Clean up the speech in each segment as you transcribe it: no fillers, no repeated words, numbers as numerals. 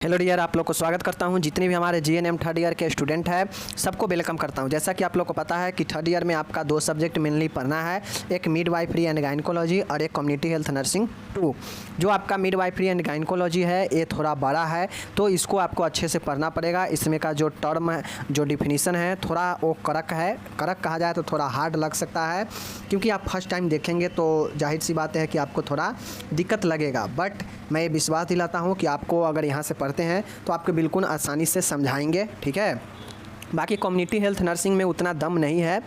Hello dear, आप लोग को स्वागत करता हूं। जितने भी हमारे जीएनएम थर्ड ईयर के स्टूडेंट हैं सबको वेलकम करता हूं। जैसा कि आप लोग को पता है कि थर्ड ईयर में आपका दो सब्जेक्ट मेनली पढ़ना है, एक मिडवाइफरी एंड गायनेकोलॉजी और एक कम्युनिटी हेल्थ नर्सिंग 2। जो आपका मिडवाइफरी एंड गायनेकोलॉजी है ये थोड़ा बड़ा है, तो इसको आपको अच्छे से पढ़ना पड़ेगा। इसमें का जो टर्म है, जो डिफिनीसन है, थोड़ा वो कड़क है। कड़क कहा जाए तो थोड़ा हार्ड लग सकता है, क्योंकि आप फर्स्ट टाइम देखेंगे तो जाहिर सी बात है कि आपको थोड़ा दिक्कत लगेगा। बट मैं ये विश्वास दिलाता हूँ कि आपको अगर यहाँ से पढ़ते हैं तो आपको बिल्कुल आसानी से समझाएंगे, ठीक है। बाकी कम्युनिटी हेल्थ नर्सिंग में उतना दम नहीं है,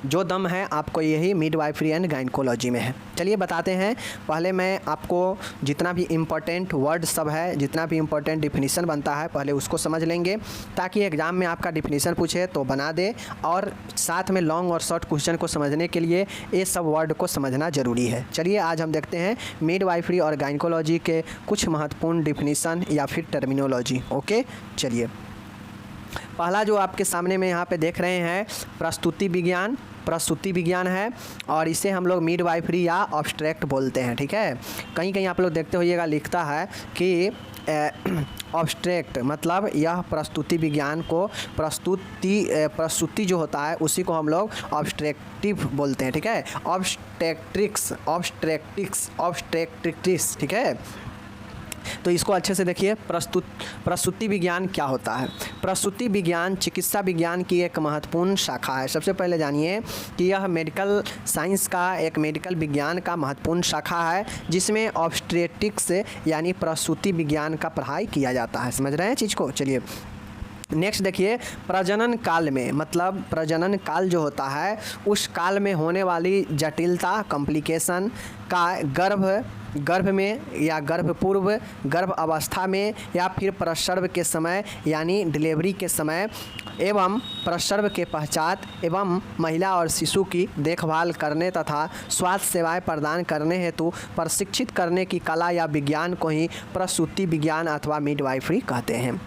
जो दम है आपको यही मिडवाइफरी एंड गायनेकोलॉजी में है। चलिए बताते हैं। पहले मैं आपको जितना भी इम्पोर्टेंट वर्ड सब है, जितना भी इम्पोर्टेंट डिफिनीसन बनता है, पहले उसको समझ लेंगे, ताकि एग्ज़ाम में आपका डिफिनीसन पूछे तो बना दे। और साथ में लॉन्ग और शॉर्ट क्वेश्चन को समझने के लिए ये सब वर्ड को समझना ज़रूरी है। चलिए आज हम देखते हैं मिडवाइफरी और गायनेकोलॉजी के कुछ महत्वपूर्ण डिफिनीसन या फिर टर्मिनोलॉजी। ओके, चलिए। पहला जो आपके सामने में यहाँ पे देख रहे हैं, प्रसूति विज्ञान है, और इसे हम लोग मिडवाइफरी या ऑब्स्ट्रेक्ट बोलते हैं, ठीक है। कहीं कहीं आप लोग देखते होइएगा लिखता है कि ऑब्स्ट्रेक्ट, मतलब यह प्रसूति विज्ञान को प्रसूति जो होता है उसी को हम लोग ऑब्स्ट्रेक्टिव बोलते हैं, ठीक है। ऑब्स्ट्रेक्टिक्स, ठीक है। तो इसको अच्छे से देखिए। प्रसूति विज्ञान क्या होता है? प्रसूति विज्ञान चिकित्सा विज्ञान की एक महत्वपूर्ण शाखा है। सबसे पहले जानिए कि यह मेडिकल साइंस का एक मेडिकल विज्ञान का महत्वपूर्ण शाखा है, जिसमें ऑब्स्टेट्रिक्स यानी प्रसूति विज्ञान का पढ़ाई किया जाता है। समझ रहे हैं चीज़ को? चलिए नेक्स्ट देखिए। प्रजनन काल में, मतलब प्रजनन काल जो होता है उस काल में होने वाली जटिलता, कॉम्प्लिकेशन का गर्भ में या गर्भपूर्व, गर्भ अवस्था में या फिर प्रसव के समय यानी डिलीवरी के समय एवं प्रसव के पश्चात एवं महिला और शिशु की देखभाल करने तथा स्वास्थ्य सेवाएं प्रदान करने हेतु प्रशिक्षित करने की कला या विज्ञान को ही प्रसूति विज्ञान अथवा मिडवाइफरी कहते हैं।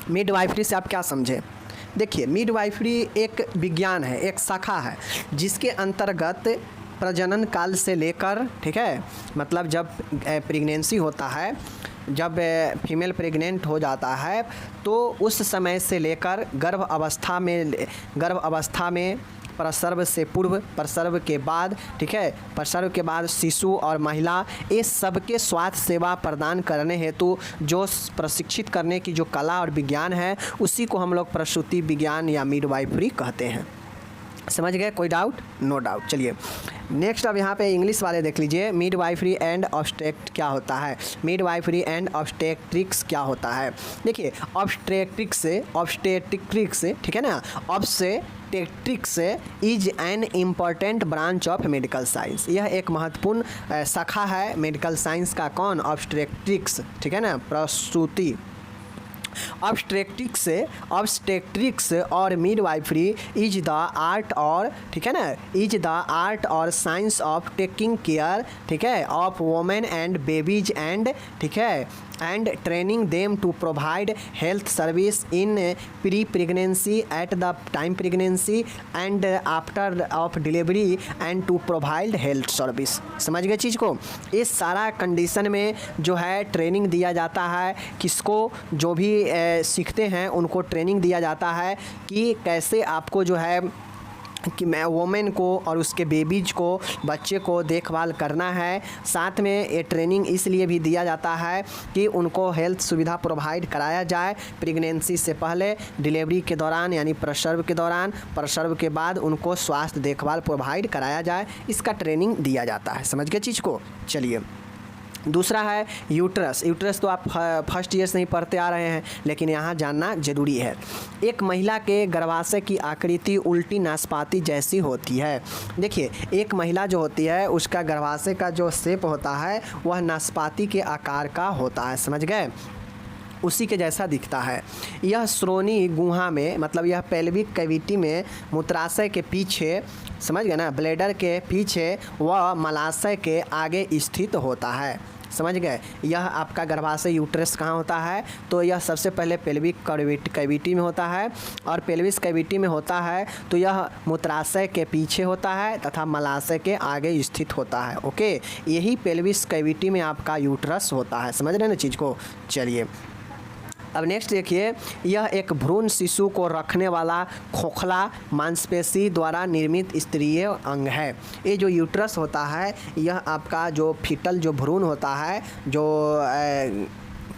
मिडवाइफरी से आप क्या समझे? देखिए, मिडवाइफरी एक विज्ञान है, एक शाखा है, जिसके अंतर्गत प्रजनन काल से लेकर, ठीक है, मतलब जब प्रेगनेंसी होता है, जब फीमेल प्रेग्नेंट हो जाता है तो उस समय से लेकर गर्भ अवस्था में प्रसव से पूर्व, प्रसव के बाद, ठीक है, प्रसव के बाद शिशु और महिला, ये सबके स्वास्थ्य सेवा प्रदान करने हेतु जो प्रशिक्षित करने की जो कला और विज्ञान है उसी को हम लोग प्रसूति विज्ञान या मिडवाइफरी कहते हैं। समझ गए? कोई डाउट? No doubt. चलिए नेक्स्ट अब यहाँ पे इंग्लिश वाले देख लीजिए। मिडवाइफरी एंड ऑब्स्टेक्ट क्या होता है? मिडवाइफरी एंड ऑब्स्टेट्रिक्स क्या होता है? देखिए, ऑब्स्टेट्रिक्स, ठीक है ना, obstetrics is an important branch of medical science. यह एक महत्वपूर्ण शाखा है मेडिकल साइंस का। कौन? ऑब्स्टेट्रिक्स, ठीक है ना, प्रसूति। ऑब्स्टेट्रिक्स और मिडवाइफरी इज द आर्ट और, ठीक है ना, इज द आर्ट और साइंस ऑफ टेकिंग केयर, ठीक है, of women and babies and, ठीक है, and training them to provide health service in pre pregnancy, at the time pregnancy and after of delivery and to provide health service. समझ गए चीज़ को? इस सारा condition में जो है ट्रेनिंग दिया जाता है। किसको? जो भी सीखते हैं उनको ट्रेनिंग दिया जाता है कि कैसे आपको जो है कि मैं वोमेन को और उसके बेबीज को, बच्चे को देखभाल करना है। साथ में ये ट्रेनिंग इसलिए भी दिया जाता है कि उनको हेल्थ सुविधा प्रोवाइड कराया जाए प्रेगनेंसी से पहले, डिलीवरी के दौरान यानी प्रसव के दौरान, प्रसव के बाद उनको स्वास्थ्य देखभाल प्रोवाइड कराया जाए। इसका ट्रेनिंग दिया जाता है। समझ गए चीज़ को? चलिए दूसरा है यूट्रस तो आप फर्स्ट ईयर से ही पढ़ते आ रहे हैं, लेकिन यहाँ जानना जरूरी है। एक महिला के गर्भाशय की आकृति उल्टी नाशपाती जैसी होती है। देखिए, एक महिला जो होती है उसका गर्भाशय का जो शेप होता है वह नाशपाती के आकार का होता है। समझ गए? उसी के जैसा दिखता है। यह श्रोणि गुहा में, मतलब यह पेल्विक कैविटी में मूत्राशय के पीछे, समझ गए ना, ब्लैडर के पीछे व मलाशय के आगे स्थित होता है। समझ गए? यह आपका गर्भाशय यूट्रस कहाँ होता है? तो यह सबसे पहले पेल्विक कैविटी में होता है, और पेल्विस कैविटी में होता है तो यह मूत्राशय के पीछे होता है तथा मलाशय के आगे स्थित होता है। ओके, यही पेल्विस कैविटी में आपका यूट्रस होता है। समझ रहे हैं ना चीज़ को? चलिए अब नेक्स्ट देखिए, यह एक भ्रूण शिशु को रखने वाला खोखला मांसपेशी द्वारा निर्मित स्तरीय अंग है। ये जो यूट्रस होता है, यह आपका जो फीटल जो भ्रूण होता है, जो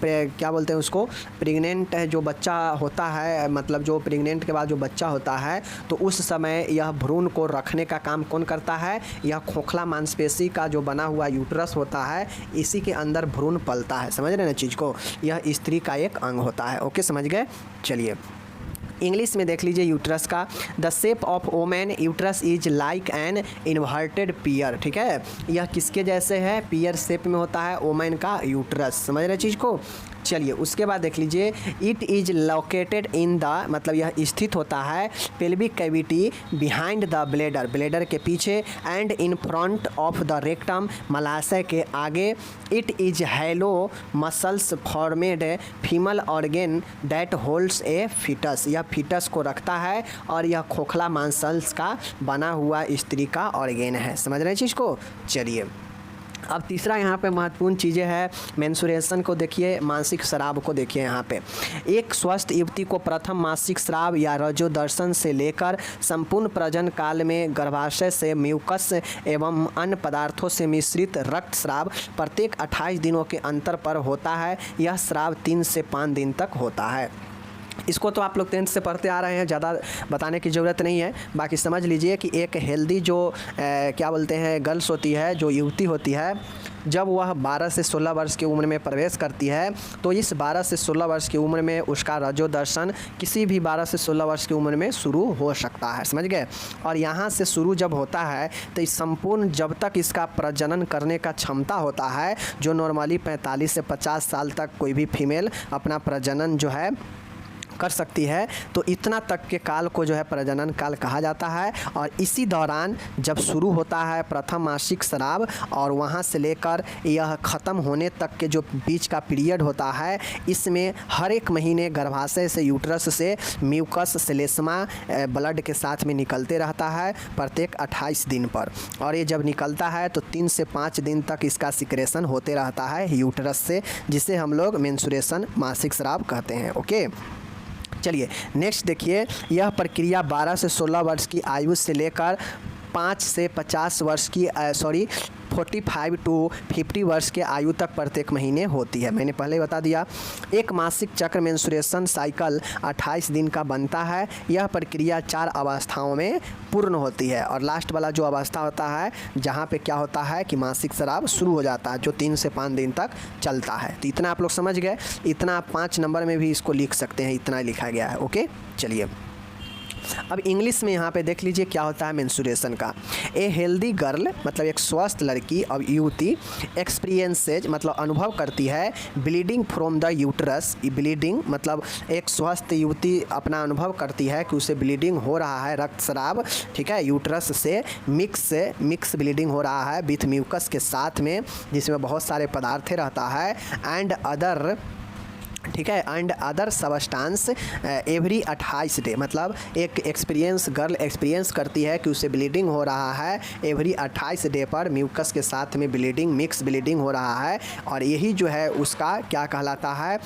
क्या बोलते हैं उसको, प्रेग्नेंट जो बच्चा होता है, मतलब जो प्रेग्नेंट के बाद जो बच्चा होता है, तो उस समय यह भ्रूण को रखने का काम कौन करता है? यह खोखला मांसपेशी का जो बना हुआ यूट्रस होता है, इसी के अंदर भ्रूण पलता है। समझ रहे हैं ना चीज़ को? यह स्त्री का एक अंग होता है। ओके, समझ गए? चलिए इंग्लिश में देख लीजिए यूट्रस का। The shape of women uterus is like an inverted pear. ठीक है, यह किसके जैसे है? पियर शेप में होता है वोमेन का यूट्रस। समझ रहे चीज़ को? चलिए उसके बाद देख लीजिए, it is located in the, मतलब यह स्थित होता है pelvic cavity behind the bladder, bladder के पीछे, and in front of the rectum, मलाशय के आगे। It is hollow muscles formed female organ that holds a foetus, यह फीटस को रखता है और यह खोखला मांसल्स का बना हुआ स्त्री का ऑर्गेन है। समझ रहे हैं चीज़ को? चलिए अब तीसरा यहाँ पे महत्वपूर्ण चीज़ें हैं। मेंस्ट्रुएशन को देखिए, मासिक स्राव को देखिए। यहाँ पे एक स्वस्थ युवती को प्रथम मासिक स्राव या रजोदर्शन से लेकर संपूर्ण प्रजनन काल में गर्भाशय से म्यूकस एवं अन्य पदार्थों से मिश्रित रक्त स्राव प्रत्येक 28 दिनों के अंतर पर होता है। यह स्राव 3 से 5 दिन तक होता है। इसको तो आप लोग 10th से पढ़ते आ रहे हैं, ज़्यादा बताने की ज़रूरत नहीं है। बाकी समझ लीजिए कि एक हेल्दी जो क्या बोलते हैं गर्ल्स होती है, जो युवती होती है, जब वह 12 से 16 वर्ष की उम्र में प्रवेश करती है, तो इस 12 से 16 वर्ष की उम्र में उसका रजोदर्शन किसी भी 12 से 16 वर्ष की उम्र में शुरू हो सकता है। समझ गए? और यहाँ से शुरू जब होता है तो इस संपूर्ण जब तक इसका प्रजनन करने का क्षमता होता है, जो नॉर्मली 45 से 50 साल तक कोई भी फीमेल अपना प्रजनन जो है कर सकती है, तो इतना तक के काल को जो है प्रजनन काल कहा जाता है। और इसी दौरान जब शुरू होता है प्रथम मासिक स्राव, और वहाँ से लेकर यह ख़त्म होने तक के जो बीच का पीरियड होता है, इसमें हर एक महीने गर्भाशय से, यूट्रस से म्यूकस सेलेस्मा ब्लड के साथ में निकलते रहता है प्रत्येक 28 दिन पर। और ये जब निकलता है तो 3 से 5 दिन तक इसका सिक्रेशन होते रहता है यूट्रस से, जिसे हम लोग मेंस्ट्रुएशन मासिक स्राव कहते हैं। ओके, चलिए नेक्स्ट देखिए, यह प्रक्रिया 12 से 16 वर्ष की आयु से लेकर 5 से 50 वर्ष की 45 टू 50 वर्ष के आयु तक प्रत्येक महीने होती है। मैंने पहले बता दिया। एक मासिक चक्र मेंस्ट्रुएशन साइकिल 28 दिन का बनता है। यह प्रक्रिया 4 अवस्थाओं में पूर्ण होती है, और लास्ट वाला जो अवस्था होता है जहाँ पे क्या होता है कि मासिक स्राव शुरू हो जाता है, जो 3 से 5 दिन तक चलता है। तो इतना आप लोग समझ गए। इतना आप 5 नंबर में भी इसको लिख सकते हैं, इतना लिखा गया है। ओके, चलिए अब इंग्लिश में यहाँ पे देख लीजिए क्या होता है मेंस्ट्रुएशन का। ए हेल्दी गर्ल, मतलब एक स्वस्थ लड़की और युवती, एक्सपीरियंसेज, मतलब अनुभव करती है, bleeding from the uterus. Bleeding मतलब एक स्वस्थ युवती अपना अनुभव करती है कि उसे ब्लीडिंग हो रहा है, रक्तस्राव, ठीक है, यूट्रस से मिक्स ब्लीडिंग हो रहा है विथ म्यूकस के साथ में, जिसमें बहुत सारे पदार्थ रहता है, एंड अदर, ठीक है, and other substance every 28 day. मतलब एक गर्ल एक्सपीरियंस करती है कि उसे ब्लीडिंग हो रहा है एवरी 28 डे पर, म्यूकस के साथ में ब्लीडिंग, मिक्स ब्लीडिंग हो रहा है। और यही जो है उसका क्या कहलाता है,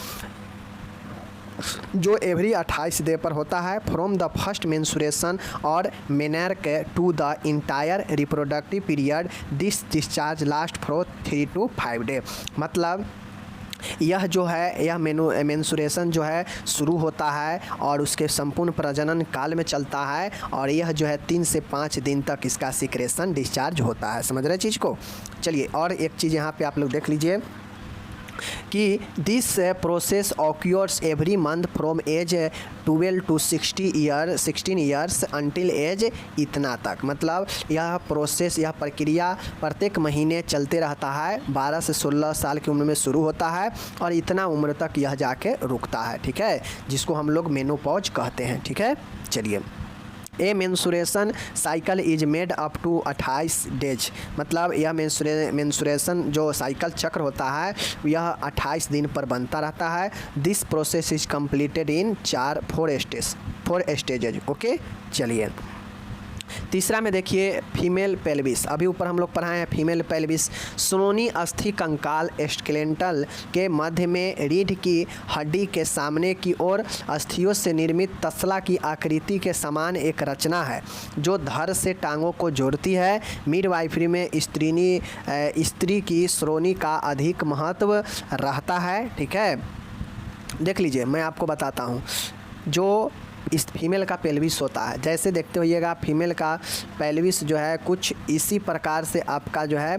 जो एवरी 28 डे पर होता है, फ्रॉम द फर्स्ट मेंस्ट्रुएशन और menarche to the entire reproductive period, this discharge last for 3 to 5 day. मतलब यह जो है, यह मेंस्ट्रुएशन जो है शुरू होता है और उसके संपूर्ण प्रजनन काल में चलता है, और यह जो है 3 से 5 दिन तक इसका सिक्रेशन डिस्चार्ज होता है। समझ रहे चीज़ को? चलिए और एक चीज़ यहाँ पे आप लोग देख लीजिए कि this process occurs every month from age 12 to 16 years until age इतना तक। मतलब यह प्रोसेस, यह प्रक्रिया प्रत्येक महीने चलते रहता है, 12 से 16 साल की उम्र में शुरू होता है और इतना उम्र तक यह जाके रुकता है, ठीक है, जिसको हम लोग मेनोपॉज कहते हैं। ठीक है, चलिए a menstruation cycle is made up to 28 days. मतलब यह मेंस्ट्रुएशन जो साइकिल चक्र होता है यह 28 दिन पर बनता रहता है। This process is completed in 4 stages. Okay, चलिए तीसरा में देखिए फीमेल पेल्विस, अभी ऊपर हम लोग पढ़ाए हैं फीमेल पेल्विस। श्रोणि अस्थि कंकाल स्केलेटल के मध्य में रीढ़ की हड्डी के सामने की ओर अस्थियों से निर्मित तसला की आकृति के समान एक रचना है जो धड़ से टांगों को जोड़ती है। मिडवाइफरी में स्त्री की श्रोणि का अधिक महत्व रहता है। ठीक है, देख लीजिए मैं आपको बताता हूँ। जो इस फीमेल का पेल्विस होता है, जैसे देखते होइएगा फीमेल का पेल्विस जो है कुछ इसी प्रकार से आपका जो है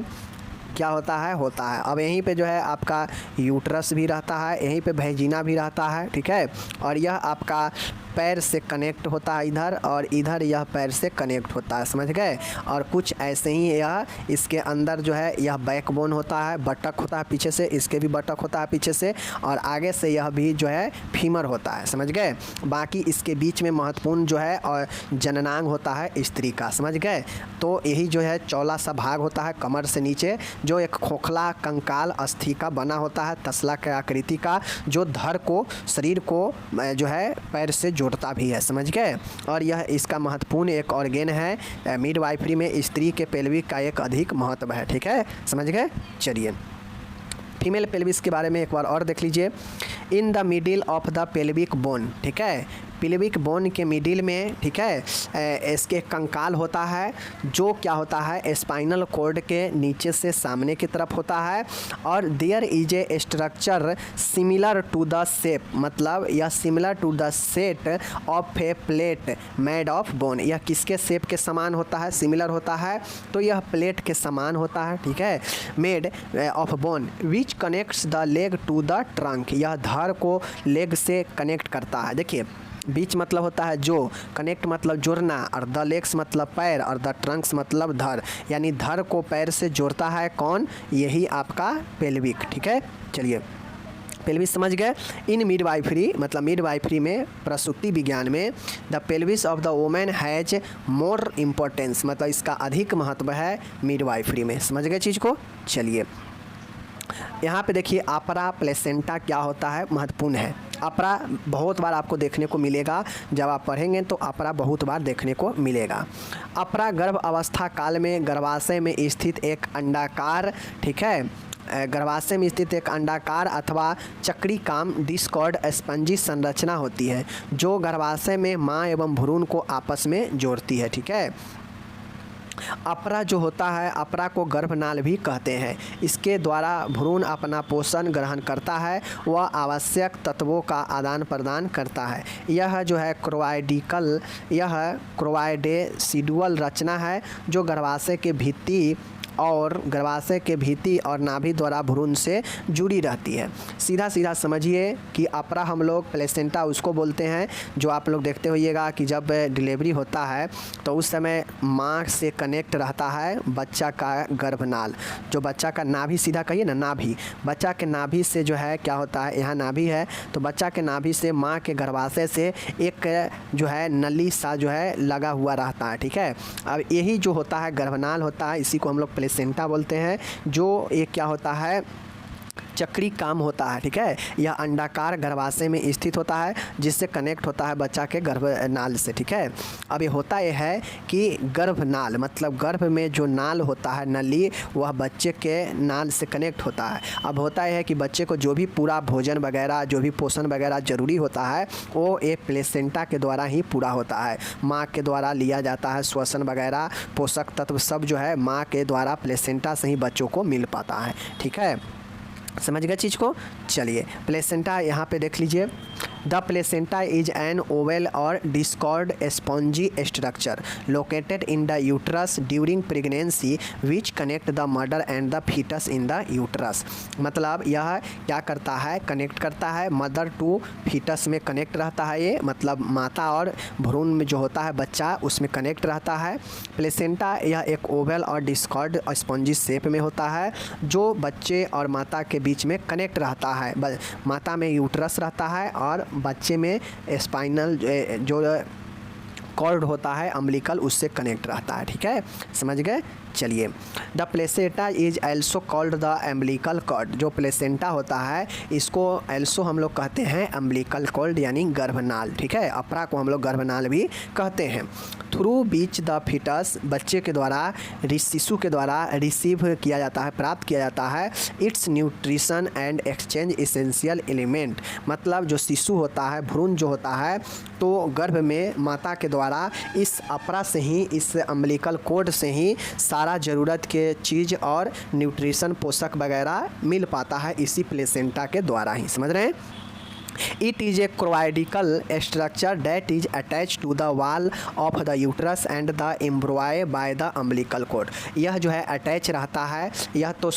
क्या होता है अब यहीं पे जो है आपका यूट्रस भी रहता है, यहीं पे वैजिना भी रहता है। ठीक है, और यह आपका पैर से कनेक्ट होता है इधर, और इधर यह पैर से कनेक्ट होता है, समझ गए। और कुछ ऐसे ही यह इसके अंदर जो है यह बैकबोन होता है, बटक होता है पीछे से, इसके भी बटक होता है पीछे से, और आगे से यह भी जो है फीमर होता है, समझ गए। बाकी इसके बीच में महत्वपूर्ण जो है और जननांग होता है स्त्री का, समझ गए। तो यही जो है चौला सा भाग होता है कमर से नीचे, जो एक खोखला कंकाल अस्थि का बना होता है, तसला के आकृति का, जो धड़ को शरीर को जो है पैर से जोड़ता भी है, समझ गए। और यह इसका महत्वपूर्ण एक ऑर्गेन है। मिडवाइफरी में स्त्री के पेल्विक का एक अधिक महत्व है। ठीक है, समझ गए। चलिए फीमेल पेल्विस के बारे में एक बार और देख लीजिए। In the middle of the pelvic bone, ठीक है, पेल्विक बोन के मिडिल में, ठीक है, इसके कंकाल होता है जो क्या होता है स्पाइनल कॉर्ड के नीचे से सामने की तरफ होता है। और there is a structure similar to the shape, मतलब यह similar to the set of a plate made of bone. यह किसके शेप के समान होता है, सिमिलर होता है, तो यह प्लेट के समान होता है। ठीक है, made of bone which connects the leg to the trunk. यह धड़ को लेग से कनेक्ट करता है। देखिए बीच मतलब होता है जो, कनेक्ट मतलब जोड़ना, और द लेग्स मतलब पैर, और द ट्रंक्स मतलब धड़, यानी धड़ को पैर से जोड़ता है कौन, यही आपका पेल्विक। ठीक है, चलिए पेल्विस समझ गए। इन मिडवाइफरी, मतलब मिडवाइफरी में प्रसूति विज्ञान में the pelvis of the women has more importance, मतलब इसका अधिक महत्व है मिडवाइफरी में, समझ गए चीज़ को। चलिए यहाँ पे देखिए अपरा प्लेसेंटा क्या होता है, महत्वपूर्ण है। अपरा बहुत बार आपको देखने को मिलेगा, जब आप पढ़ेंगे तो अपरा बहुत बार देखने को मिलेगा। अपरा गर्भ अवस्था काल में गर्भाशय में स्थित एक अंडाकार, ठीक है, गर्भाशय में स्थित एक अंडाकार अथवा चक्री काम डिस्कॉर्ड स्पंजी संरचना होती है जो गर्भाशय में माँ एवं भ्रूण को आपस में जोड़ती है। ठीक है, अपरा जो होता है, अपरा को गर्भनाल भी कहते हैं। इसके द्वारा भ्रूण अपना पोषण ग्रहण करता है, वह आवश्यक तत्वों का आदान प्रदान करता है। यह जो है क्रोवाइडेसिडुअल रचना है जो गर्भाशय के भित्ति और नाभि द्वारा भ्रूण से जुड़ी रहती है। सीधा सीधा समझिए कि अपरा हम लोग प्लेसेंटा उसको बोलते हैं जो आप लोग देखते होइएगा कि जब डिलीवरी होता है तो उस समय माँ से कनेक्ट रहता है बच्चा का गर्भनाल, जो बच्चा का नाभि, सीधा कहिए ना नाभि, बच्चा के नाभि से जो है क्या होता है, यहाँ नाभि है तो बच्चा के नाभि से माँ के गर्भाशय से एक जो है नली सा जो है लगा हुआ रहता है। ठीक है, अब यही जो होता है गर्भनाल होता है, इसी को हम लोग प्लेसेंटा बोलते हैं, जो ये क्या होता है चक्री काम होता है। ठीक है, यह अंडाकार गर्भाशय में स्थित होता है जिससे कनेक्ट होता है बच्चा के गर्भनाल से। ठीक है, अब ये होता यह है कि गर्भनाल मतलब गर्भ में जो नाल होता है, नली, वह बच्चे के नाल से कनेक्ट होता है। अब होता यह है कि बच्चे को जो भी पूरा भोजन वगैरह, जो भी पोषण वगैरह ज़रूरी होता है वो एक प्लेसेंटा के द्वारा ही पूरा होता है। माँ के द्वारा लिया जाता है, श्वसन वगैरह, पोषक तत्व सब जो है माँ के द्वारा प्लेसेंटा से ही बच्चों को मिल पाता है। ठीक है, समझ गए चीज़ को। चलिए प्लेसेंटा यहाँ पे देख लीजिए। The placenta is an oval और discoid spongy structure located in the uterus during pregnancy which connect the mother and the foetus in the uterus. मतलब यह क्या करता है, कनेक्ट करता है मदर टू फीटस में कनेक्ट रहता है ये, मतलब माता और भ्रूण में जो होता है बच्चा उसमें कनेक्ट रहता है। प्लेसेंटा यह एक ओवल और डिस्कॉर्ड स्पॉन्जी शेप में होता है जो बच्चे और माता के बीच में कनेक्ट रहता है। माता में यूट्रस रहता है और बच्चे में स्पाइनल जो कॉर्ड होता है अम्बिलिकल, उससे कनेक्ट रहता है। ठीक है, समझ गए। चलिए, the placenta is also called the umbilical cord. जो प्लेसेंटा होता है इसको एल्सो हम लोग कहते हैं एम्बिलिकल कॉर्ड यानी गर्भनाल, ठीक है। अपरा को हम लोग गर्भनाल भी कहते हैं। थ्रू बीच द फिटस, बच्चे के द्वारा, शिशु के द्वारा रिसीव किया जाता है, प्राप्त किया जाता है it's nutrition and exchange essential element. मतलब जो शिशु होता है, भ्रूण जो होता है, तो गर्भ में माता के द्वारा इस अपरा से ही, इस अम्बिलिकल कॉर्ड से ही सारा ज़रूरत के चीज़ और न्यूट्रिशन, पोषक वगैरह मिल पाता है इसी प्लेसेंटा के द्वारा ही। समझ रहे हैं। It is a choroidal structure that is attached to the wall of the uterus and the embryo by the umbilical cord। यह जो है अटैच रहता है, यह तो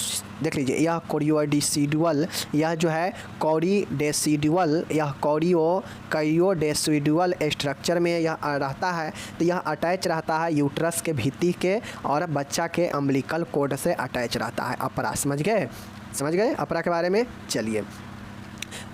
देख लीजिए, यह कोरियोडेसिडुअल, यह जो है कॉरिडेसिडुअल, यह करियोडेसिडुअल स्ट्रक्चर में यह रहता है। तो यह अटैच रहता है यूट्रस के भित्ति के और बच्चा के अम्बिलिकल कॉर्ड से अटैच रहता है अपरा। समझ गए, समझ गए अपरा के बारे में। चलिए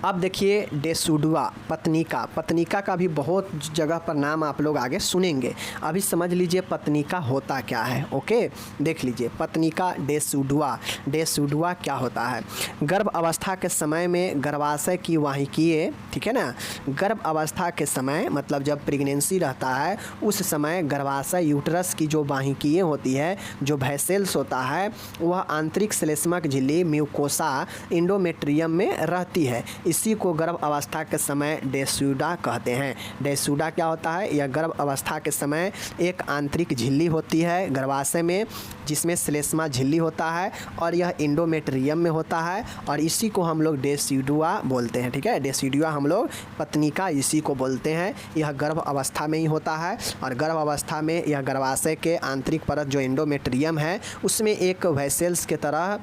अब देखिए डेसुडुआ, पत्निका। पत्निका का भी बहुत जगह पर नाम आप लोग आगे सुनेंगे। अभी समझ लीजिए पत्निका होता क्या है। ओके, देख लीजिए पत्निका, डेसुडुआ। डेसुडुआ क्या होता है? गर्भ अवस्था के समय में गर्भाशय की वाहिकीय, ठीक है ना, गर्भ अवस्था के समय मतलब जब प्रेगनेंसी रहता है उस समय गर्भाशय यूट्रस की जो वाहिकीय होती है, जो वैसेल्स होता है, वह आंतरिक श्लेष्मक झिल्ली म्यूकोसा एंडोमेट्रियम में रहती है। इसी को गर्भ अवस्था के समय डेसुडा कहते हैं। डेसुडा क्या होता है? यह गर्भ अवस्था के समय एक आंतरिक झिल्ली होती है गर्भाशय में, जिसमें श्लेष्मा झिल्ली होता है और यह एंडोमेट्रियम में होता है, और इसी को हम लोग डेसिडुआ बोलते हैं। ठीक है, डेसिडुआ हम लोग पत्निका इसी को बोलते हैं। यह गर्भ अवस्था में ही होता है, और गर्भ अवस्था में यह गर्भाशय के आंतरिक परत जो एंडोमेट्रियम है उसमें एक वैसेल्स के तरह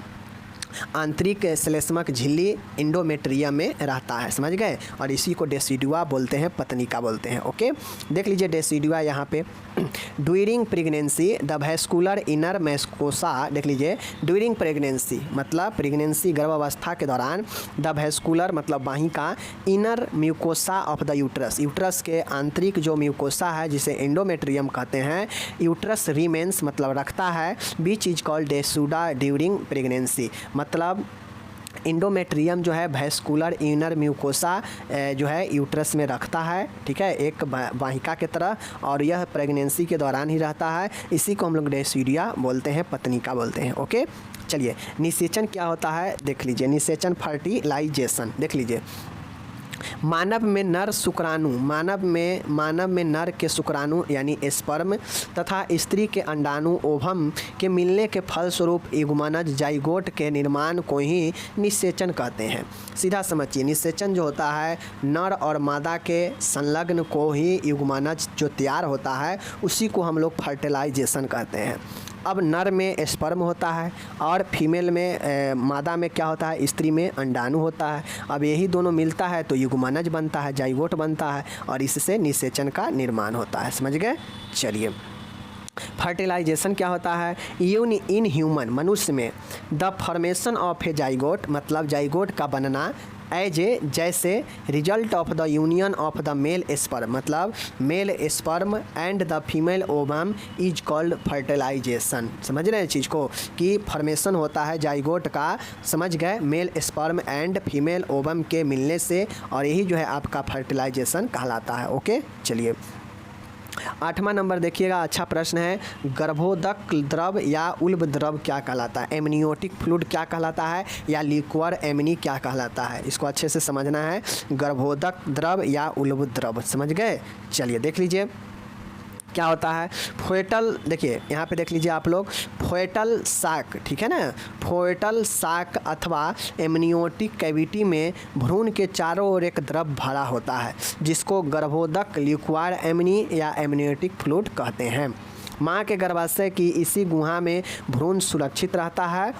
आंतरिक श्लेष्मक झिल्ली एंडोमेट्रियम में रहता है। समझ गए, और इसी को डेसिडुआ बोलते हैं, पत्निका बोलते हैं। ओके, देख लीजिए डेसिडुआ यहाँ पे। During pregnancy the vascular inner mucosa, देख लीजिए ड्यूरिंग प्रेगनेंसी मतलब प्रेगनेंसी गर्भावस्था के दौरान, द वैस्कुलर मतलब बाहिका, inner mucosa of the uterus, uterus के आंतरिक जो म्यूकोसा है जिसे एंडोमेट्रियम कहते हैं, यूट्रस रिमेन्स मतलब रखता है, बीच इज कॉल्ड डेसुडा ड्यूरिंग प्रेगनेंसी। मतलब एंडोमेट्रियम जो है वैस्कुलर इनर म्यूकोसा जो है यूट्रस में रखता है, ठीक है, एक वाहिका की तरह, और यह प्रेगनेंसी के दौरान ही रहता है। इसी को हम लोग डेसिडुआ बोलते हैं, पत्निका बोलते हैं। ओके, चलिए निषेचन क्या होता है देख लीजिए। निषेचन फर्टिलाइजेशन देख लीजिए। मानव में नर शुक्राणु, मानव में नर के शुक्राणु यानी स्पर्म तथा स्त्री के अंडाणु ओवम के मिलने के फलस्वरूप युग्मनज जाइगोट के निर्माण को ही निषेचन कहते हैं। सीधा समझिए, निषेचन जो होता है नर और मादा के संलग्न को ही युग्मनज जो तैयार होता है उसी को हम लोग फर्टिलाइजेशन कहते हैं। अब नर में स्पर्म होता है और फीमेल में मादा में क्या होता है, स्त्री में अंडाणु होता है। अब यही दोनों मिलता है तो युग्मनज बनता है, जाइगोट बनता है, और इससे निषेचन का निर्माण होता है। समझ गए। चलिए फर्टिलाइजेशन क्या होता है? इन ह्यूमन मनुष्य में the formation of a zygote मतलब जाइगोट का बनना, एज ए जैसे result of the union of the male sperm मतलब male sperm and the female ovum is called fertilisation. समझ रहे हैं चीज़ को कि फॉर्मेशन होता है जाइगोट का, समझ गए, mail sperm and female ovum के मिलने से, और यही जो है आपका फर्टिलाइजेशन कहलाता है। ओके, चलिए 8वां नंबर देखिएगा, अच्छा प्रश्न है। गर्भोदक द्रव या उल्ब द्रव क्या कहलाता है? एमनियोटिक फ्लूइड क्या कहलाता है, या लिक्वर एमनी क्या कहलाता है? इसको अच्छे से समझना है। गर्भोदक द्रव या उल्ब द्रव, समझ गए। चलिए देख लीजिए क्या होता है। फोएटल, देखिए यहाँ पे देख लीजिए आप लोग, फोएटल साक, ठीक है ना, फोएटल साक अथवा एमनियोटिक कैविटी में भ्रूण के चारों ओर एक द्रव भरा होता है जिसको गर्भोदक लिक्वार एमनी या एमनियोटिक फ्लूइड कहते हैं। माँ के गर्भाशय की इसी गुहा में भ्रूण सुरक्षित रहता है।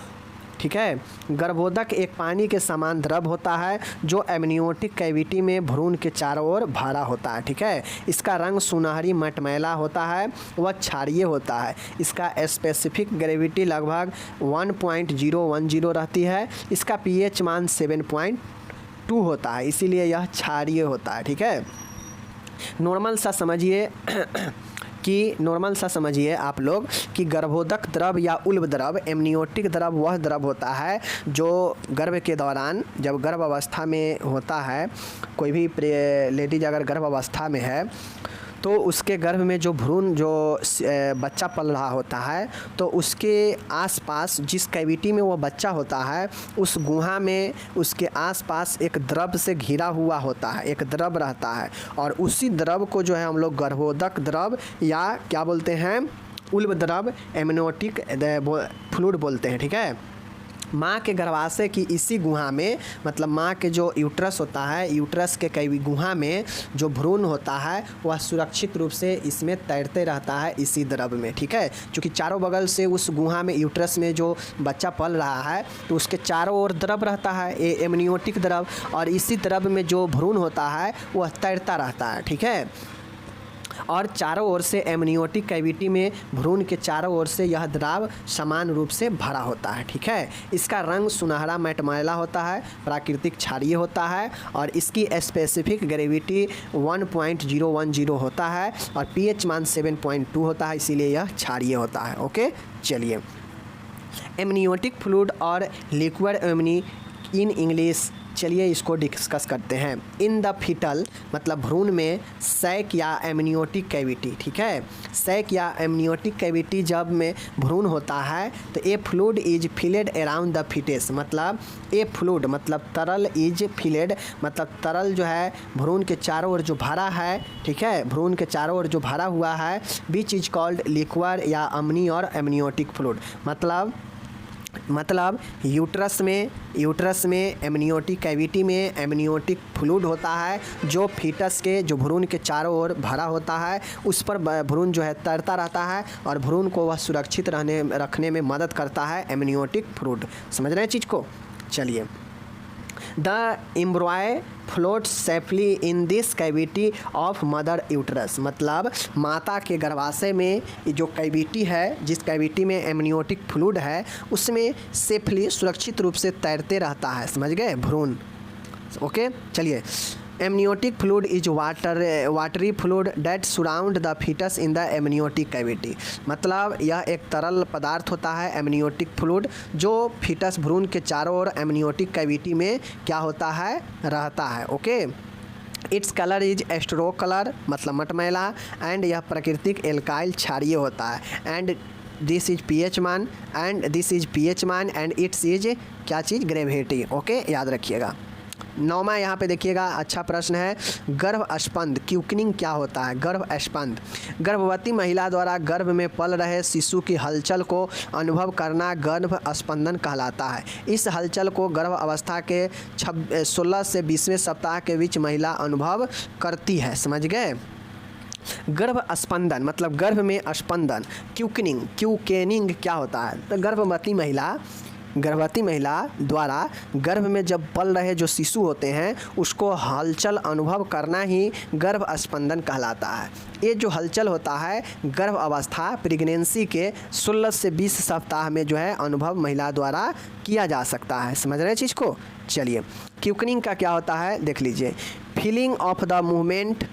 ठीक है, गर्भोदक एक पानी के समान द्रव होता है जो एमनियोटिक कैविटी में भ्रूण के चारों ओर भरा होता है। ठीक है, इसका रंग सुनहरी मटमैला होता है, वह क्षारीय होता है। इसका स्पेसिफिक ग्रेविटी लगभग 1.010 रहती है। इसका pH मान 7.2 होता है, इसीलिए यह क्षारीय होता है। ठीक है, नॉर्मल सा समझिए कि नॉर्मल सा समझिए आप लोग कि गर्भोदक द्रव या उल्ब द्रव, एमनियोटिक द्रव वह द्रव होता है जो गर्भ के दौरान, जब गर्भ अवस्था में होता है, कोई भी लेडीज अगर गर्भ अवस्था में है तो उसके गर्भ में जो भ्रूण, जो बच्चा पल रहा होता है, तो उसके आसपास जिस कैविटी में वो बच्चा होता है उस गुहा में उसके आसपास एक द्रव से घिरा हुआ होता है, एक द्रव रहता है, और उसी द्रव को जो है हम लोग गर्भोदक द्रव या क्या बोलते हैं, उल्ब द्रव, एमनियोटिक फ्लूइड बोलते हैं। ठीक है, माँ के गर्भाशय की इसी गुहा में, मतलब माँ के जो यूट्रस होता है, यूट्रस के कई गुहा में जो भ्रूण होता है वह सुरक्षित रूप से इसमें तैरते रहता है इसी द्रव में। ठीक है, क्योंकि चारों बगल से उस गुहा में, यूट्रस में जो बच्चा पल रहा है तो उसके चारों ओर द्रव रहता है, एमनियोटिक द्रव, और इसी द्रव में जो भ्रूण होता है वह तैरता रहता है। ठीक है, और चारों ओर से एमनियोटिक कैविटी में भ्रूण के चारों ओर से यह द्रव समान रूप से भरा होता है। ठीक है, इसका रंग सुनहरा मटमैला होता है, प्राकृतिक क्षारीय होता है, और इसकी स्पेसिफिक ग्रेविटी 1.010 होता है, और पीएच मान 7.2 होता है, इसीलिए यह क्षारीय होता है। ओके, चलिए, एमनियोटिक फ्लूइड और लिक्विड एमनी इन इंग्लिश, चलिए इसको डिस्कस करते हैं। इन द फीटल मतलब भ्रूण में सैक या एमनियोटिक कैविटी। ठीक है, सैक या एमनियोटिक कैविटी जब में भ्रूण होता है तो a fluid is filled around the foetus, मतलब ए फ्लूइड मतलब तरल, इज फिलेड मतलब तरल जो है भ्रूण के चारों ओर जो भरा है। ठीक है, भ्रूण के चारों ओर जो भरा हुआ है, विच इज कॉल्ड लिक्विड या अमनी और एमनियोटिक फ्लूइड, मतलब यूट्रस में एमनियोटिक कैविटी में एमनियोटिक फ्लूइड होता है जो फीटस के, जो भ्रूण के चारों ओर भरा होता है, उस पर भ्रूण जो है तैरता रहता है और भ्रूण को वह सुरक्षित रखने में मदद करता है एमनियोटिक फ्लूइड। समझ रहे हैं चीज़ को? चलिए, the एम्ब्रॉय float safely in this cavity of mother uterus, मतलब माता के गर्भाशय में जो कैविटी है, जिस कैविटी में एमनियोटिक फ्लूइड है, उसमें सेफली सुरक्षित रूप से तैरते रहता है। समझ गए भ्रूण? ओके, चलिए, amniotic fluid is watery fluid that surround the foetus in the amniotic cavity, मतलब यह एक तरल पदार्थ होता है एमनियोटिक फ्लूइड जो फीटस भ्रूण के चारों ओर एमनियोटिक कैविटी में क्या होता है, रहता है। Okay, its colour is astro colour मतलब मटमैला, एंड यह प्राकृतिक एल्काइल क्षारीय होता है, एंड दिस इज पीएच मान एंड इट्स इज क्या चीज़, ग्रेविटी। ओके, याद रखिएगा। 9वां यहाँ पे देखिएगा, अच्छा प्रश्न है, गर्भ स्पंद क्यूकनिंग क्या होता है? गर्भ स्पंद गर्भवती महिला द्वारा गर्भ में पल रहे शिशु की हलचल को अनुभव करना गर्भ स्पंदन कहलाता है। इस हलचल को गर्भ अवस्था के 16 से 20वें सप्ताह के बीच महिला अनुभव करती है। समझ गए? गर्भ स्पंदन मतलब गर्भ में स्पंदन, क्यूकेनिंग क्या होता है? तो गर्भवती महिला द्वारा गर्भ में जब पल रहे जो शिशु होते हैं उसको हलचल अनुभव करना ही गर्भ स्पंदन कहलाता है। ये जो हलचल होता है गर्भ अवस्था प्रेगनेंसी के 16 से 20 सप्ताह में जो है अनुभव महिला द्वारा किया जा सकता है। समझ रहे हैं चीज़ को? चलिए, क्यूकनिंग का क्या होता है देख लीजिए। फीलिंग ऑफ द मूवमेंट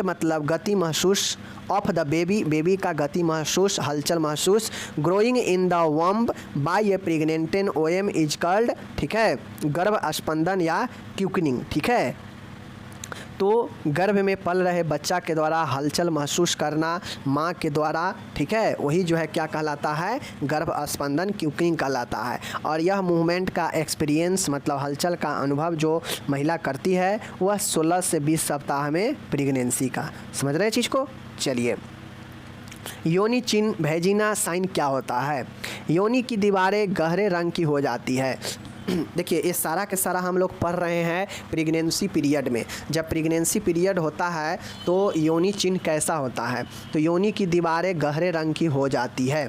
मतलब गति महसूस, ऑफ द बेबी का गति महसूस, हलचल महसूस, growing in the womb by a pregnant woman is called, ठीक है, गर्भ स्पंदन या क्यूकनिंग। ठीक है, तो गर्भ में पल रहे बच्चा के द्वारा हलचल महसूस करना माँ के द्वारा, ठीक है, वही जो है क्या कहलाता है, गर्भ स्पंदन क्यूकनिंग कहलाता है। और यह मूवमेंट का एक्सपीरियंस मतलब हलचल का अनुभव जो महिला करती है वह 16 से 20 सप्ताह में प्रेगनेंसी का। समझ रहे हैं चीज़ को? चलिए, योनि चिन्ह भेजिना साइन क्या होता है? योनि की दीवारें गहरे रंग की हो जाती है। देखिए, ये सारा के सारा हम लोग पढ़ रहे हैं प्रेगनेंसी पीरियड में। जब प्रेगनेंसी पीरियड होता है तो योनि चिन्ह कैसा होता है? तो योनि की दीवारें गहरे रंग की हो जाती है।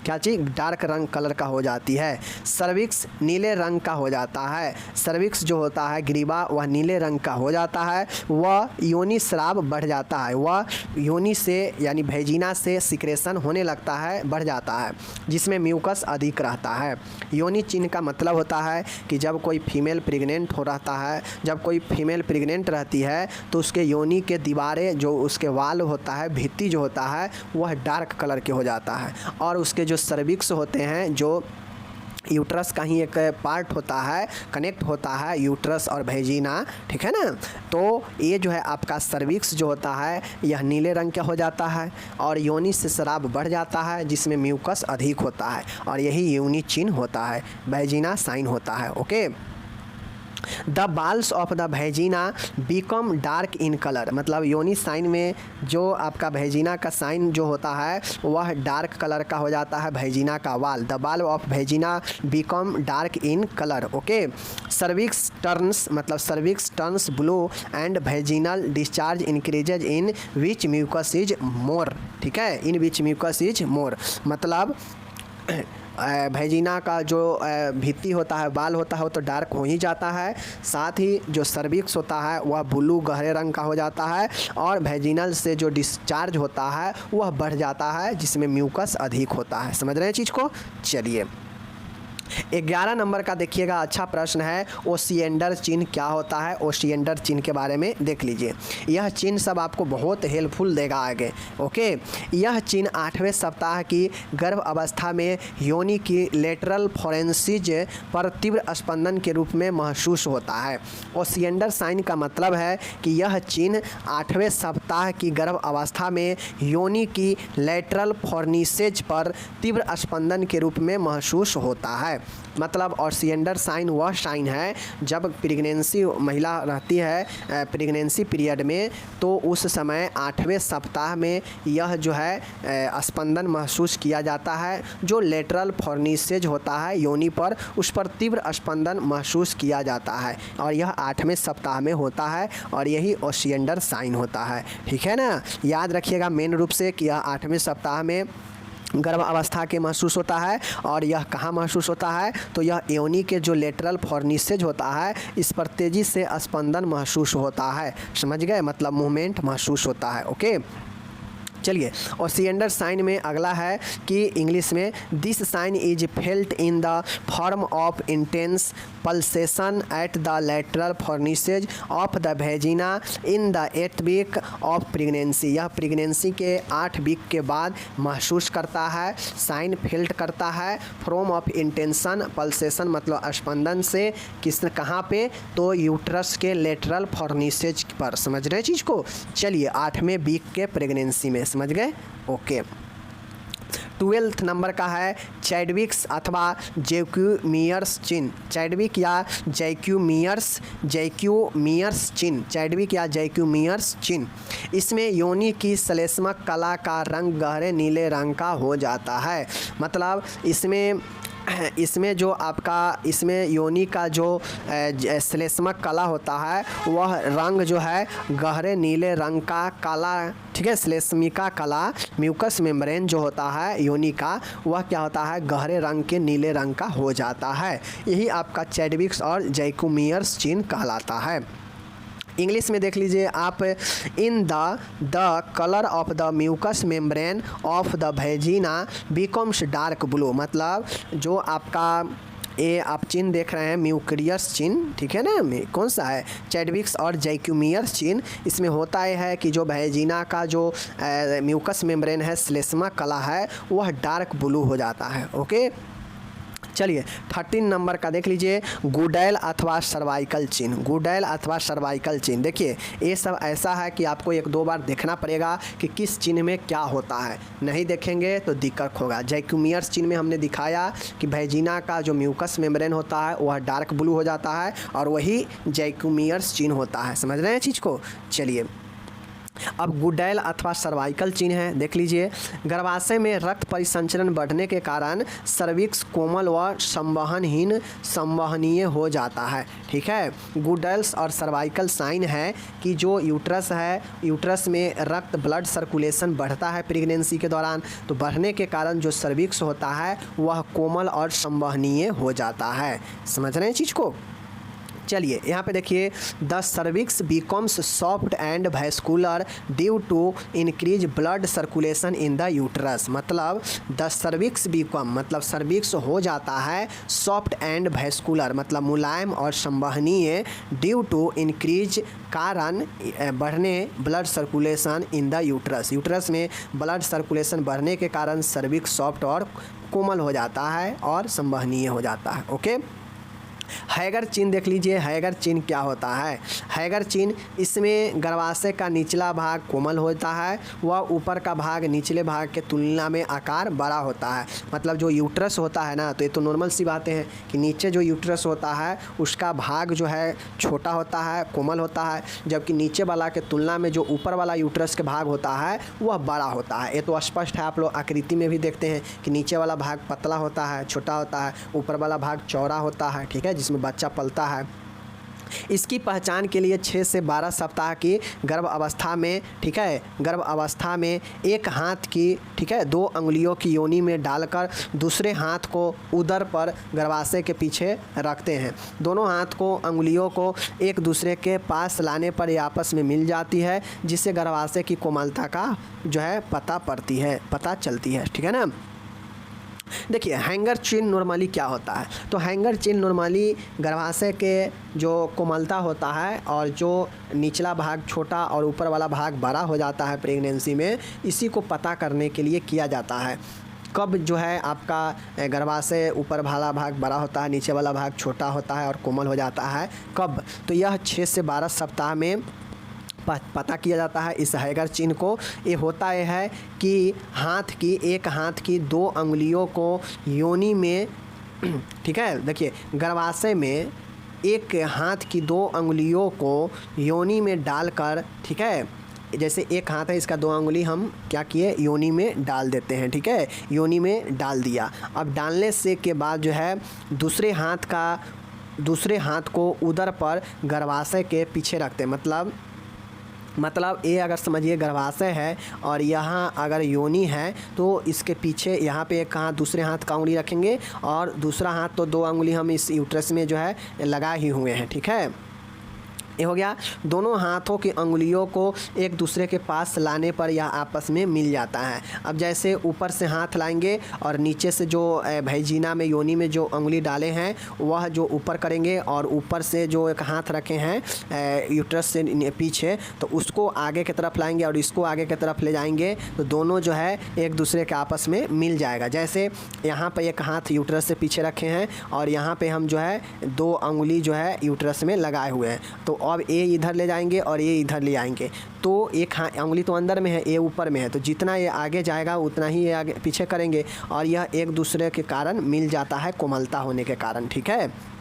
क्या चीज़ डार्क रंग कलर का हो जाती है। सर्विक्स नीले रंग का हो जाता है। सर्विक्स जो होता है ग्रीवा वह नीले रंग का हो जाता है। वह योनि स्राव बढ़ जाता है। वह योनि से यानी भेजिना से सिक्रेशन होने लगता है, बढ़ जाता है, जिसमें म्यूकस अधिक रहता है। योनि चिन्ह का मतलब होता है कि जब कोई फीमेल प्रेग्नेंट हो रहता है, जब कोई फीमेल प्रेग्नेंट रहती है तो उसके योनि के दीवारें जो उसके वाल होता है, भित्ति जो होता है वह डार्क कलर के हो जाता है। और उसके जो सर्विक्स होते हैं, जो यूट्रस का ही एक पार्ट होता है, कनेक्ट होता है यूट्रस और भेजिना, ठीक है ना। तो ये जो है आपका सर्विक्स जो होता है यह नीले रंग का हो जाता है और योनि से स्राव बढ़ जाता है, जिसमें म्यूकस अधिक होता है और यही योनि चिन्ह होता है, भेजिना साइन होता है। Okay. The walls of the vagina become dark in colour, मतलब योनि साइन में जो आपका भेजिना का साइन जो होता है वह डार्क कलर का हो जाता है, भेजिना का wall. The wall of vagina become dark in colour. Okay. Cervix turns, मतलब cervix turns blue and vaginal discharge increases in which mucus is more, ठीक है, इन विच म्यूकस इज मोर, मतलब भेजिना का जो भित्ति होता है, बाल होता है, वो तो डार्क हो ही जाता है, साथ ही जो सर्विक्स होता है वह ब्लू गहरे रंग का हो जाता है और भेजिनल से जो डिस्चार्ज होता है वह बढ़ जाता है, जिसमें म्यूकस अधिक होता है। समझ रहे हैं चीज़ को। चलिए 11 नंबर का देखिएगा, अच्छा प्रश्न है, ओसिएंडर चिन्ह क्या होता है। ओसिएंडर चिन्ह के बारे में देख लीजिए। यह चिन्ह सब आपको बहुत हेल्पफुल देगा आगे। ओके। यह चिन्ह 8वें सप्ताह की गर्भ अवस्था में योनि की लेटरल फोरेंसिज पर तीव्र स्पंदन के रूप में महसूस होता है। ओसिएंडर साइन का मतलब है कि यह चिन्ह 8वें सप्ताह की गर्भ अवस्था में योनि की लेटरल फोर्निसेज पर तीव्र स्पंदन के रूप में महसूस होता है। मतलब ओसिएंडर साइन वह साइन है जब प्रेगनेंसी महिला रहती है प्रेगनेंसी पीरियड में, तो उस समय 8वें सप्ताह में यह जो है स्पंदन महसूस किया जाता है। जो लेटरल फोर्निसेज होता है योनि पर, उस पर तीव्र स्पंदन महसूस किया जाता है और यह 8वें सप्ताह में होता है और यही ओसिएंडर साइन होता है। ठीक है ना। याद रखिएगा मेन रूप से कि यह 8वें सप्ताह में गर्भ अवस्था के महसूस होता है और यह कहाँ महसूस होता है, तो यह योनि के जो लेटरल फोर्निसेज होता है इस पर तेज़ी से स्पंदन महसूस होता है। समझ गए, मतलब मूवमेंट महसूस होता है। ओके। चलिए ओसिएंडर साइन में अगला है कि इंग्लिश में this sign is felt in the form of intense pulsation at the lateral fornices of the vagina in the 8th week of pregnancy. यह प्रेगनेंसी के 8 वीक के बाद महसूस करता है, साइन फेल्ट करता है। फ्रॉम ऑफ इंटेंशन पल्सेशन मतलब स्पंदन से, किस कहाँ पे, तो यूट्रस के लेटरल फोर्निसेज पर। समझ रहे चीज़ को। चलिए 8वें वीक के प्रेगनेंसी में, समझ गए। ओके। 12th नंबर का है चैडविक्स अथवा जैक्यूमियर्स चिन्ह। चैडविक या जैक्यूमियर्स चिन्ह, चैडविक या जैक्यूमियर्स चिन्ह। इसमें योनि की श्लेष्मक कला का रंग गहरे नीले रंग का हो जाता है। मतलब इसमें जो आपका इसमें योनि का जो श्लेष्मक कला होता है वह रंग जो है गहरे नीले रंग का काला, ठीक है। श्लेष्मिका कला म्यूकस मेम्ब्रेन जो होता है योनि का, वह क्या होता है गहरे रंग के नीले रंग का हो जाता है। यही आपका चैडविक्स और जैक्यूमियर्स चिन्ह कहलाता है। इंग्लिश में देख लीजिए आप, in the colour of the mucous membrane of the vagina becomes dark blue. मतलब जो आपका ये आप चिन्ह देख रहे हैं म्यूक्रियस चिन्ह, ठीक है ना, कौन सा है चैडविक्स और जैक्यूमियर्स चिन्ह। इसमें होता है कि जो भेजिना का जो म्यूकस मेम्ब्रेन है, श्लेष्मक कला है, वह डार्क ब्लू हो जाता है। ओके। चलिए 13 नंबर का देख लीजिए, गुडैल अथवा सर्वाइकल चिन्ह। गुडैल अथवा सर्वाइकल चिन्ह, देखिए ये सब ऐसा है कि आपको 1-2 बार देखना पड़ेगा कि किस चिन्ह में क्या होता है, नहीं देखेंगे तो दिक्कत होगा। जैक्यूमियर्स चिन्ह में हमने दिखाया कि भेजिना का जो म्यूकस मेम्ब्रेन होता है वह डार्क ब्लू हो जाता है और वही जैक्यूमियर्स चिन्ह होता है। समझ रहे हैं चीज़ को। चलिए अब गुडैल अथवा सर्वाइकल चिन्ह है, देख लीजिए। गर्भाशय में रक्त परिसंचरण बढ़ने के कारण सर्विक्स कोमल व संवहनीय हो जाता है, ठीक है। गुडैल्स और सर्वाइकल साइन है कि जो यूट्रस है, यूट्रस में रक्त ब्लड सर्कुलेशन बढ़ता है प्रेगनेंसी के दौरान, तो बढ़ने के कारण जो सर्विक्स होता है वह कोमल और संवहनीय हो जाता है। समझ रहे हैं चीज़ को? चलिए यहाँ पे देखिए, the cervix becomes soft and vascular due to increase blood circulation in the uterus. मतलब द सर्विक्स बिकम मतलब सर्विक्स हो जाता है सॉफ्ट एंड वैस्कुलर मतलब मुलायम और संवहनीय, ड्यू टू इंक्रीज कारण बढ़ने blood circulation in the uterus. Uterus में ब्लड सर्कुलेशन बढ़ने के कारण सर्विक्स सॉफ्ट और कोमल हो जाता है और संवहनीय हो जाता है। ओके, हैगर चिन्ह देख लीजिए। हैगर चिन्ह क्या होता है? हैगर चिन्ह, इसमें गर्भाशय का निचला भाग कोमल होता है, वह ऊपर का भाग निचले भाग के तुलना में आकार बड़ा होता है। मतलब जो यूट्रस होता है ना, तो ये तो नॉर्मल सी बातें हैं कि नीचे जो यूट्रस होता है उसका भाग जो है छोटा होता है, कोमल होता है, जबकि नीचे वाला के तुलना में जो ऊपर वाला यूट्रस के भाग होता है वह बड़ा होता है। ये तो स्पष्ट है, आप लोग आकृति में भी देखते हैं कि नीचे वाला भाग पतला होता है, छोटा होता है, ऊपर वाला भाग चौड़ा होता है, ठीक है, जिसमें बच्चा पलता है। इसकी पहचान के लिए 6 से 12 सप्ताह की गर्भ अवस्था में, ठीक है, गर्भ अवस्था में एक हाथ की, ठीक है, 2 अंगुलियों की योनि में डालकर दूसरे हाथ को उदर पर गर्भाशय के पीछे रखते हैं। दोनों हाथ को, अंगुलियों को एक दूसरे के पास लाने पर ये आपस में मिल जाती है, जिससे गर्भाशय की कोमलता का जो है पता चलती है, ठीक है ना। देखिए हैंगर चिन्ह नॉर्मली क्या होता है? तो हैंगर चिन्ह नॉर्मली गर्भाशय के जो कोमलता होता है और जो निचला भाग छोटा और ऊपर वाला भाग बड़ा हो जाता है प्रेगनेंसी में, इसी को पता करने के लिए किया जाता है। कब जो है आपका गर्भाशय ऊपर वाला भाग बड़ा होता है, नीचे वाला भाग छोटा होता है और कोमल हो जाता है, कब? तो यह 6 से 12 सप्ताह में पता किया जाता है इस हैगर चिन्ह को। ये होता है कि एक हाथ की 2 अंगुलियों को योनि में, ठीक है, देखिए गर्भाशय में एक हाथ की 2 अंगुलियों को योनि में डालकर, ठीक है, जैसे एक हाथ है, इसका 2 अंगुली हम क्या किए, योनि में डाल देते हैं, ठीक है, योनि में डाल दिया। अब डालने से के बाद जो है दूसरे हाथ को उदर पर गर्भाशय के पीछे रखते हैं। मतलब ये अगर समझिए गर्भाशय है और यहाँ अगर योनि है, तो इसके पीछे यहाँ पे एक हाथ, दूसरे हाथ का उंगली रखेंगे और दूसरा हाथ तो 2 अंगुली हम इस यूट्रस में जो है लगा ही हुए हैं, ठीक है। ये हो गया। दोनों हाथों की अंगुलियों को एक दूसरे के पास लाने पर यह आपस में मिल जाता है। अब जैसे ऊपर से हाथ लाएंगे और नीचे से जो भैजीना में, योनि में जो अंगुली डाले हैं वह जो ऊपर करेंगे, और ऊपर से जो एक हाथ रखे हैं यूट्रस से पीछे, तो उसको आगे की तरफ लाएंगे और इसको आगे की तरफ ले जाएंगे, तो दोनों जो है एक दूसरे के आपस में मिल जाएगा। जैसे यहाँ पर एक हाथ यूट्रस से पीछे रखे हैं और यहाँ पे हम जो है 2 अंगुली जो है यूट्रस में लगाए हुए हैं, तो अब ये इधर ले जाएंगे और ये इधर ले आएंगे, तो एक अंगुली तो अंदर में है, ये ऊपर में है, तो जितना ये आगे जाएगा उतना ही ये आगे पीछे करेंगे, और यह एक दूसरे के कारण मिल जाता है, कोमलता होने के कारण, ठीक है।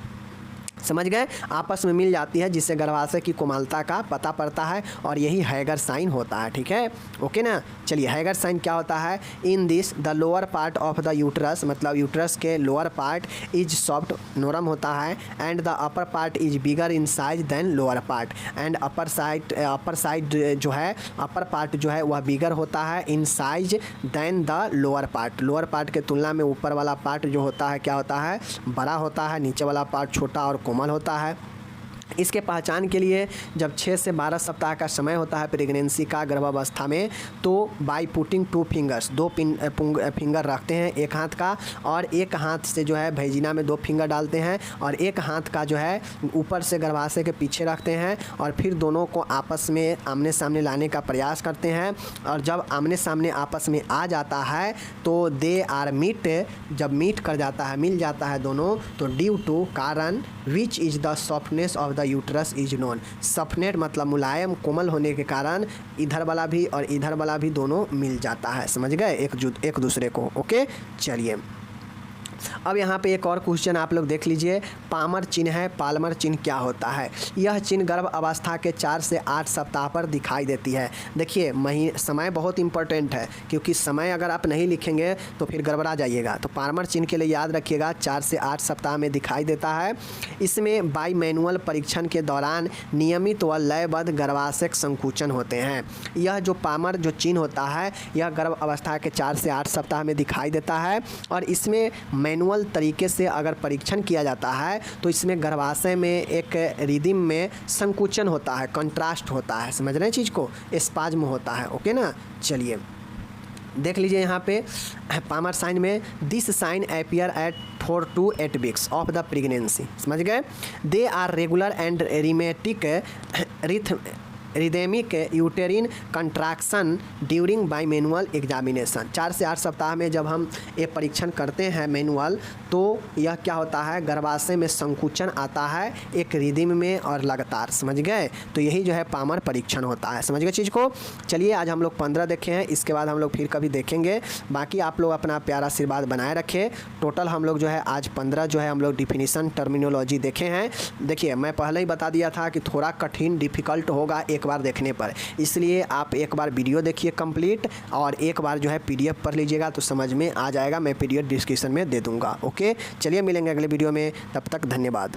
समझ गए? आपस में मिल जाती है, जिससे गर्भाशय की कोमलता का पता पड़ता है, और यही हैगर साइन होता है, ठीक है। ओके ना। चलिए हैगर साइन क्या होता है? In this the lower part of the uterus, मतलब यूट्रस के लोअर पार्ट इज सॉफ्ट, नरम होता है, and the upper part is bigger in size than lower part, and upper side जो है, अपर पार्ट जो है वह बिगर होता है in size than the lower part, lower part के तुलना में ऊपर वाला पार्ट जो होता है क्या होता है, बड़ा होता है, नीचे वाला पार्ट छोटा और कोमल होता है। इसके पहचान के लिए जब 6 से 12 सप्ताह का समय होता है प्रेगनेंसी का, गर्भावस्था में, तो बाई पुटिंग 2 फिंगर्स, 2 फिंगर रखते हैं एक हाथ का, और एक हाथ से जो है भैजिना में 2 फिंगर डालते हैं, और एक हाथ का जो है ऊपर से गर्भाशय के पीछे रखते हैं, और फिर दोनों को आपस में आमने सामने लाने का प्रयास करते हैं, और जब आमने सामने आपस में आ जाता है तो दे आर मीट, जब मीट कर जाता है, मिल जाता है दोनों, तो ड्यू टू कारण which is the softness of the uterus is known. Softness मतलब मुलायम, कोमल होने के कारण इधर वाला भी और इधर वाला भी दोनों मिल जाता है। समझ गए एक दूसरे को? ओके, चलिए अब यहाँ पे एक और क्वेश्चन आप लोग देख लीजिए, पामर चिन्ह है, पाल्मर चिन्ह क्या होता है? यह चिन्ह गर्भ अवस्था के 4 से 8 सप्ताह पर दिखाई देती है। देखिए समय बहुत इंपॉर्टेंट है, क्योंकि समय अगर आप नहीं लिखेंगे तो फिर गड़बड़ा जाइएगा। तो पाल्मर चिन्ह के लिए याद रखिएगा 4 से 8 सप्ताह में दिखाई देता है। इसमें बाई मैनुअल परीक्षण के दौरान नियमित व लयबद्ध गर्भाशय संकुचन होते हैं। यह जो पामर जो चिन्ह होता है यह गर्भ अवस्था के 4 से 8 सप्ताह में दिखाई देता है, और इसमें मैनुअल तरीके से अगर परीक्षण किया जाता है तो इसमें गर्भाशय में एक रिदिम में संकुचन होता है, कंट्रास्ट होता है, समझ रहे हैं चीज़ को, स्पाज्म होता है। ओके ना, चलिए देख लीजिए यहाँ पे पामर साइन में this sign appear at 4 to 8 weeks of the pregnancy, समझ गए। They are regular and rhythmic rhythmic uterine contraction during bimanual examination. 4 से 8 सप्ताह में जब हम ये परीक्षण करते हैं मैनुअल, तो यह क्या होता है, गर्भाशय में संकुचन आता है एक रिदिम में और लगातार, समझ गए। तो यही जो है पामर परीक्षण होता है, समझ गए चीज़ को। चलिए आज हम लोग 15 देखे हैं, इसके बाद हम लोग फिर कभी देखेंगे। बाकी आप लोग अपना प्यारा आशीर्वाद बनाए रखें। टोटल हम लोग जो है आज 15 जो है हम लोग डिफिनीसन टर्मिनोलॉजी देखे हैं। देखिए मैं पहले ही बता दिया था कि थोड़ा कठिन डिफ़िकल्ट होगा एक बार देखने पर, इसलिए आप एक बार वीडियो देखिए कंप्लीट, और एक बार जो है PDF पढ़ लीजिएगा तो समझ में आ जाएगा। मैं PDF डिस्क्रिप्शन में दे दूँगा। ओके, चलिए मिलेंगे अगले वीडियो में, तब तक धन्यवाद।